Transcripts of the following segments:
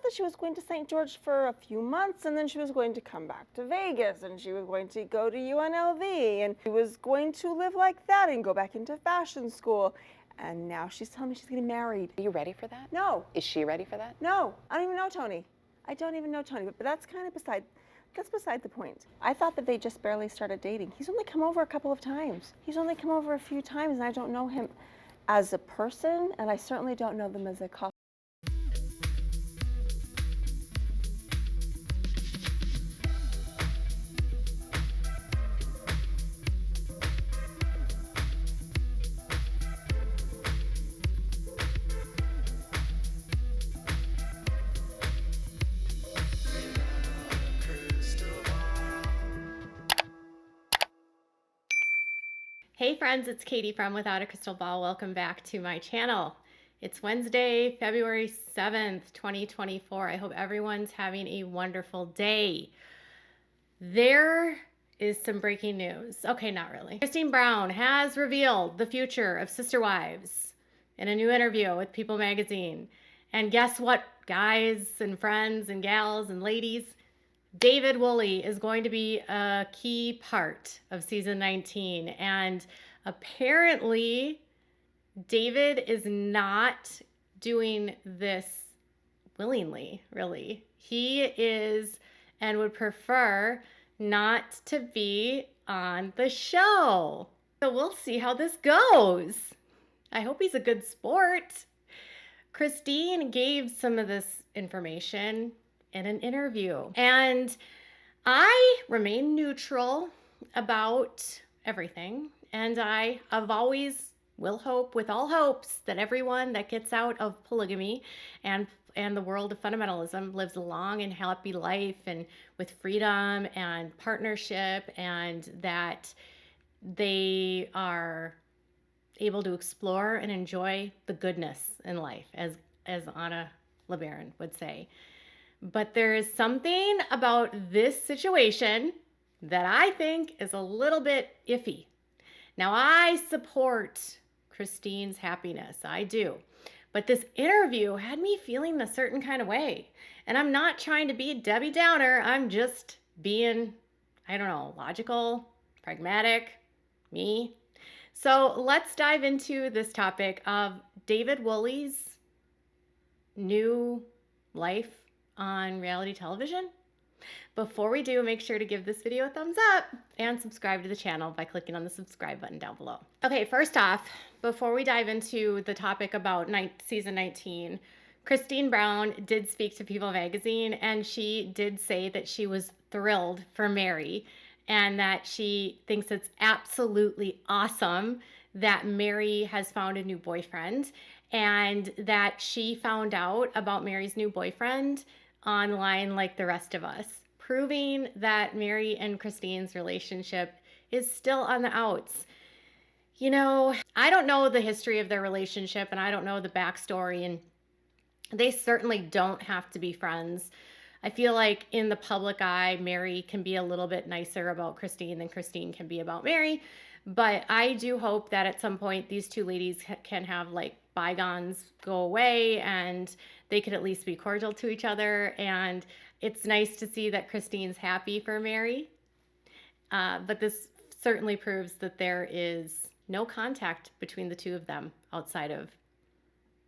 that she was going to St. George for a few months, and then she was going to come back to Vegas, and she was going to go to UNLV, and she was going to live like that and go back into fashion school. And now she's telling me she's getting married. Are you ready for that? No. Is she ready for that? No, I don't even know Tony. I don't even know Tony, but that's kind of beside the point. I thought that they just barely started dating. He's only come over a couple of times. He's only come over a few times, and I don't know him as a person, and I certainly don't know them as a couple. Hey friends, it's Katie from Without a Crystal Ball. Welcome back to my channel. It's Wednesday, February 7th, 2024. I hope everyone's having a wonderful day. There is some breaking news. Okay, not really. Christine Brown has revealed the future of Sister Wives in a new interview with People magazine. And guess what, guys and friends and gals and ladies? David Woolley is going to be a key part of season 19, and apparently David is not doing this willingly, really. He is and would prefer not to be on the show. So we'll see how this goes. I hope he's a good sport. Christine gave some of this information in an interview, and I remain neutral about everything, and I have always will hope with all hopes that everyone that gets out of polygamy and the world of fundamentalism lives a long and happy life and with freedom and partnership, and that they are able to explore and enjoy the goodness in life, as Anna LeBaron would say. But there is something about this situation that I think is a little bit iffy. Now, I support Christine's happiness. I do. But this interview had me feeling a certain kind of way. And I'm not trying to be Debbie Downer. I'm just being, I don't know, logical, pragmatic, me. So let's dive into this topic of David Woolley's new life on reality television. Before we do, make sure to give this video a thumbs up and subscribe to the channel by clicking on the subscribe button down below. Okay, first off, before we dive into the topic about season 19, Christine Brown did speak to People magazine, and she did say that she was thrilled for Mary and that she thinks it's absolutely awesome that Mary has found a new boyfriend, and that she found out about Mary's new boyfriend online like the rest of us, proving that Mary and Christine's relationship is still on the outs. You know, I don't know the history of their relationship, and I don't know the backstory, and they certainly don't have to be friends. I feel like in the public eye, Mary can be a little bit nicer about Christine than Christine can be about Mary. But I do hope that at some point these two ladies can have like bygones go away, and they could at least be cordial to each other. And it's nice to see that Christine's happy for Mary. But this certainly proves that there is no contact between the two of them outside of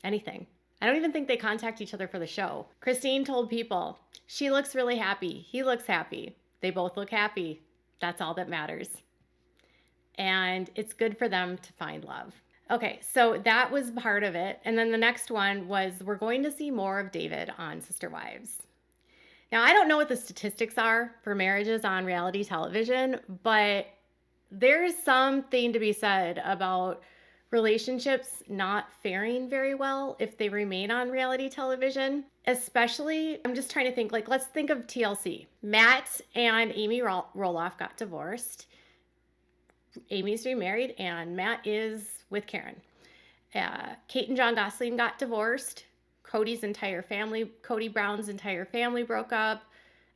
anything. I don't even think they contact each other for the show. Christine told People, she looks really happy. He looks happy. They both look happy. That's all that matters. And it's good for them to find love. Okay, so that was part of it. And then the next one was, we're going to see more of David on Sister Wives. Now, I don't know what the statistics are for marriages on reality television, but there's something to be said about relationships not faring very well if they remain on reality television. Especially, I'm just trying to think, like, let's think of TLC. Matt and Amy Roloff got divorced. Amy's remarried, and Matt is with Karen. Kate and John Gosling got divorced. Kody Brown's entire family broke up.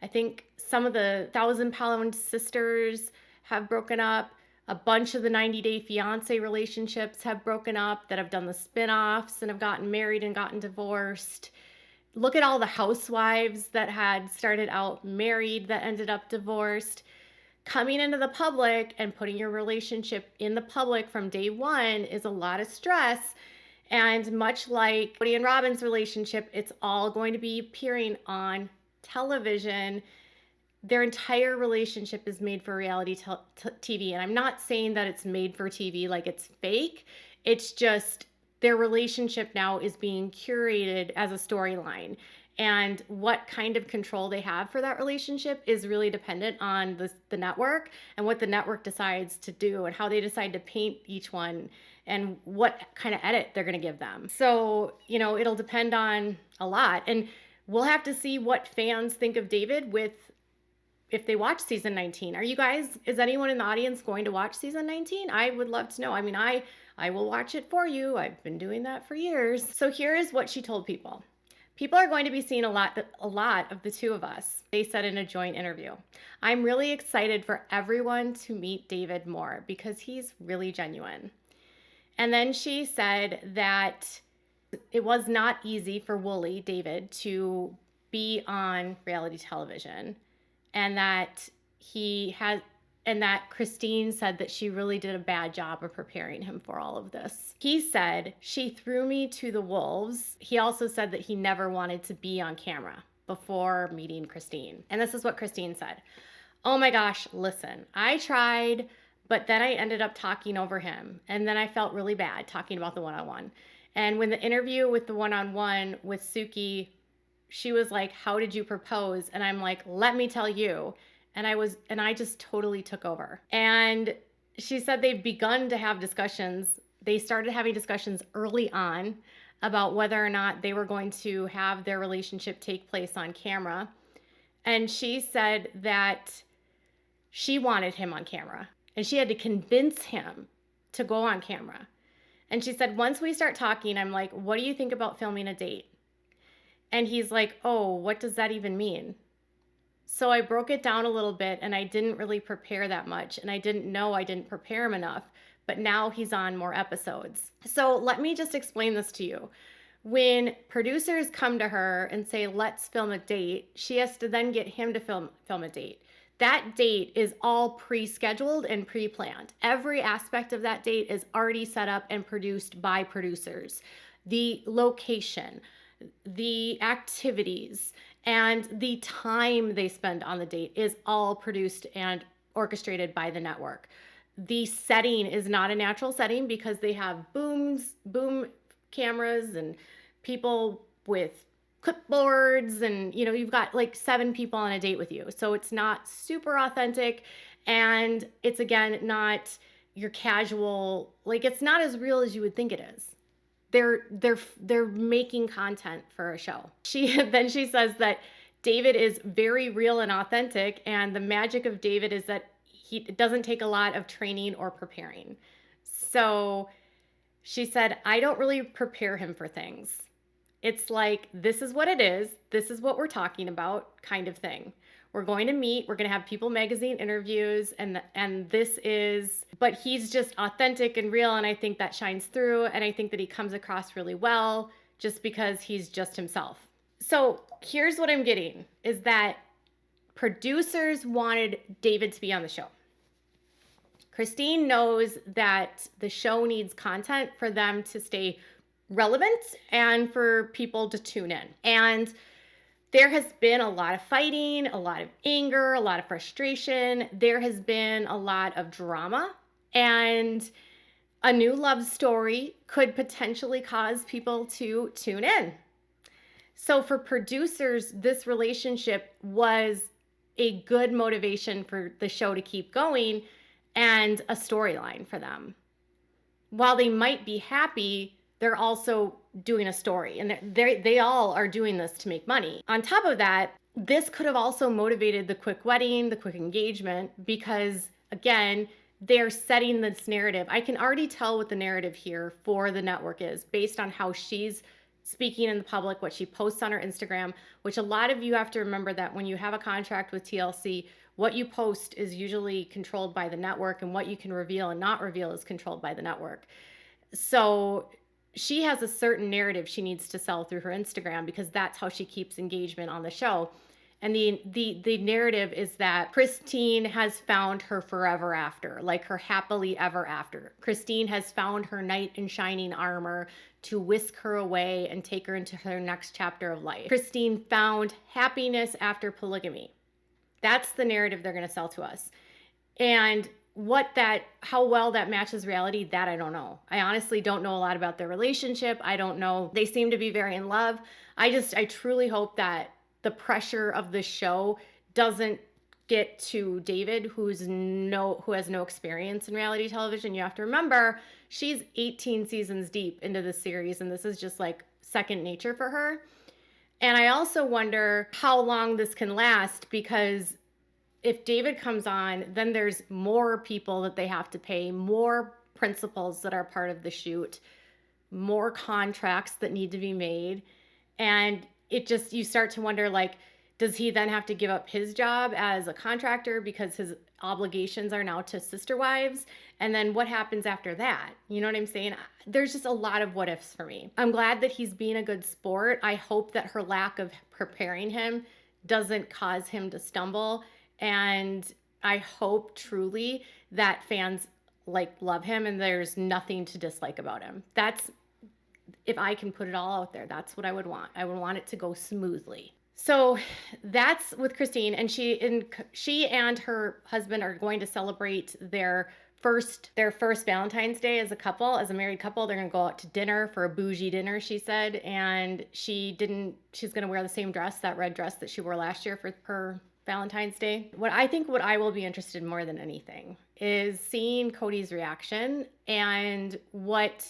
I think some of the 1,000-pound sisters have broken up. A bunch of the 90 Day Fiancé relationships have broken up that have done the spin-offs and have gotten married and gotten divorced. look at all the housewives that had started out married that ended up divorced. Coming into the public and putting your relationship in the public from day one is a lot of stress. And much like Kody and Robin's relationship, it's all going to be appearing on television. Their entire relationship is made for reality TV. And I'm not saying that it's made for TV like it's fake. It's just their relationship now is being curated as a storyline. And what kind of control they have for that relationship is really dependent on the network and what the network decides to do and how they decide to paint each one and what kind of edit they're going to give them. So, it'll depend on a lot. And we'll have to see what fans think of David if they watch season 19. Is anyone in the audience going to watch season 19? I would love to know. I mean, I will watch it for you. I've been doing that for years. So here is what she told people. People are going to be seeing a lot of the two of us, they said in a joint interview. I'm really excited for everyone to meet David more because he's really genuine. And then she said that it was not easy for Wooly, David, to be on reality television, and that Christine said that she really did a bad job of preparing him for all of this. He said, she threw me to the wolves. He also said that he never wanted to be on camera before meeting Christine. And this is what Christine said. Oh my gosh, listen, I tried, but then I ended up talking over him. And then I felt really bad talking about the one-on-one. And when the interview with the one-on-one with Suki, she was like, how did you propose? And I'm like, let me tell you. And I just totally took over. And she said they've begun to have discussions. They started having discussions early on about whether or not they were going to have their relationship take place on camera. And she said that she wanted him on camera and she had to convince him to go on camera. And she said, once we start talking, I'm like, what do you think about filming a date? And he's like, oh, what does that even mean? So I broke it down a little bit and I didn't really prepare that much. And I didn't prepare him enough, but now he's on more episodes. So let me just explain this to you. When producers come to her and say, let's film a date, she has to then get him to film a date. That date is all pre-scheduled and pre-planned. Every aspect of that date is already set up and produced by producers. The location, the activities, and the time they spend on the date is all produced and orchestrated by the network. The setting is not a natural setting because they have boom cameras and people with clipboards, and you've got like 7 people on a date with you. So it's not super authentic, and it's again not your casual, like it's not as real as you would think it is. They're making content for a show. She says that David is very real and authentic, and the magic of David is that it doesn't take a lot of training or preparing. So she said, I don't really prepare him for things. It's like, this is what it is. This is what we're talking about, kind of thing. We're going to meet, we're going to have People Magazine interviews, and but he's just authentic and real, and I think that shines through, and I think that he comes across really well just because he's just himself. So here's what I'm getting, is that producers wanted David to be on the show. Christine knows that the show needs content for them to stay relevant and for people to tune in. And there has been a lot of fighting, a lot of anger, a lot of frustration. There has been a lot of drama, and a new love story could potentially cause people to tune in. So for producers, this relationship was a good motivation for the show to keep going and a storyline for them. While they might be happy, they're also doing a story, and they all are doing this to make money. On top of that, this could have also motivated the quick wedding, the quick engagement, because again, they're setting this narrative. I can already tell what the narrative here for the network is based on how she's speaking in the public, what she posts on her Instagram, which a lot of you have to remember that when you have a contract with TLC, what you post is usually controlled by the network, and what you can reveal and not reveal is controlled by the network. So she has a certain narrative she needs to sell through her Instagram because that's how she keeps engagement on the show. And the narrative is that Christine has found her forever after, like her happily ever after. Christine has found her knight in shining armor to whisk her away and take her into her next chapter of life. Christine found happiness after polygamy. That's the narrative they're going to sell to us. And how well that matches reality, that I don't know. I honestly don't know a lot about their relationship. I don't know. They seem to be very in love. I truly hope that the pressure of the show doesn't get to David, who has no experience in reality television. You have to remember, she's 18 seasons deep into the series, and this is just like second nature for her. And I also wonder how long this can last, because if David comes on, then there's more people that they have to pay, more principals that are part of the shoot, more contracts that need to be made. And you start to wonder, like, does he then have to give up his job as a contractor because his obligations are now to sister wives? And then what happens after that? You know what I'm saying? There's just a lot of what ifs for me. I'm glad that he's being a good sport. I hope that her lack of preparing him doesn't cause him to stumble. And I hope truly that fans love him and there's nothing to dislike about him. If I can put it all out there, that's what I would want. I would want it to go smoothly. So that's with Christine, and she and her husband are going to celebrate their first Valentine's Day as a married couple. They're going to go out to dinner for a bougie dinner, she said, and she's going to wear the same dress, that red dress that she wore last year for her Valentine's Day. What I will be interested in more than anything is seeing Kody's reaction and what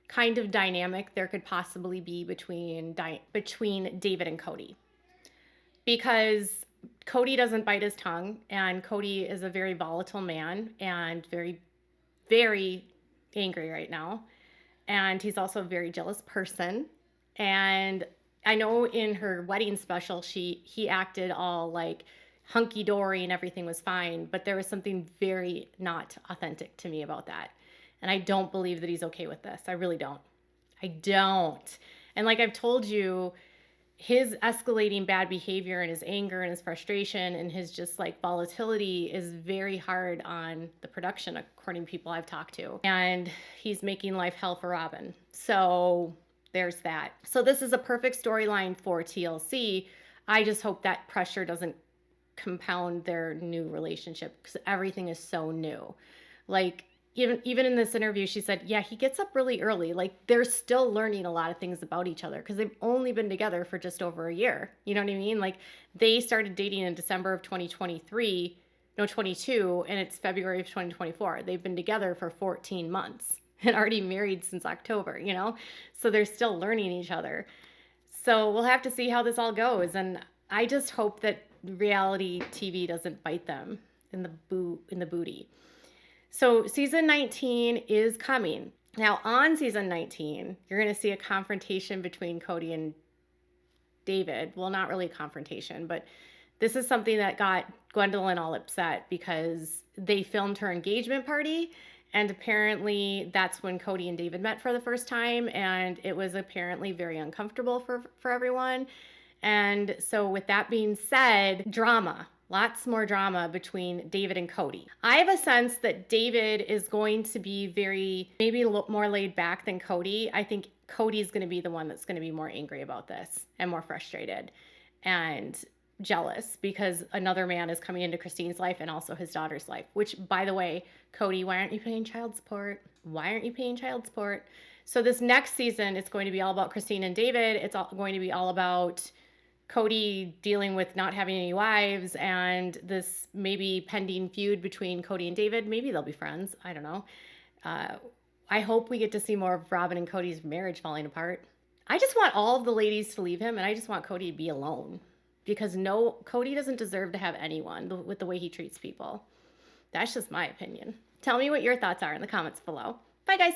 kind of dynamic there could possibly be between David and Kody. Because Kody doesn't bite his tongue, and Kody is a very volatile man and very, very angry right now. And he's also a very jealous person. And I know in her wedding special, he acted all like hunky-dory and everything was fine, but there was something very not authentic to me about that. And I don't believe that he's okay with this. I really don't. I don't. And like I've told you, his escalating bad behavior and his anger and his frustration and his just like volatility is very hard on the production, according to people I've talked to. And he's making life hell for Robin. So there's that. So this is a perfect storyline for TLC. I just hope that pressure doesn't compound their new relationship, because everything is so new. Like, even in this interview, she said, yeah, he gets up really early. Like, they're still learning a lot of things about each other because they've only been together for just over a year. You know what I mean? Like, they started dating in December of 22, and it's February of 2024. They've been together for 14 months and already married since October, you know? So they're still learning each other. So we'll have to see how this all goes. And I just hope that reality TV doesn't bite them in the booty. So season 19 is coming. Now on season 19, you're going to see a confrontation between Kody and David. Well, not really a confrontation, but this is something that got Gwendolyn all upset because they filmed her engagement party, and apparently that's when Kody and David met for the first time, and it was apparently very uncomfortable for everyone. And so with that being said, lots more drama between David and Kody. I have a sense that David is going to be maybe a little more laid back than Kody. I think Cody's going to be the one that's going to be more angry about this and more frustrated and jealous because another man is coming into Christine's life and also his daughter's life, which, by the way, Kody, why aren't you paying child support? Why aren't you paying child support? So this next season, it's going to be all about Christine and David. It's going to be all about Kody dealing with not having any wives and this maybe pending feud between Kody and David. Maybe they'll be friends. I don't know. I hope we get to see more of Robin and Cody's marriage falling apart. I just want all of the ladies to leave him, and I just want Kody to be alone because Kody doesn't deserve to have anyone with the way he treats people. That's just my opinion. Tell me what your thoughts are in the comments below. Bye, guys.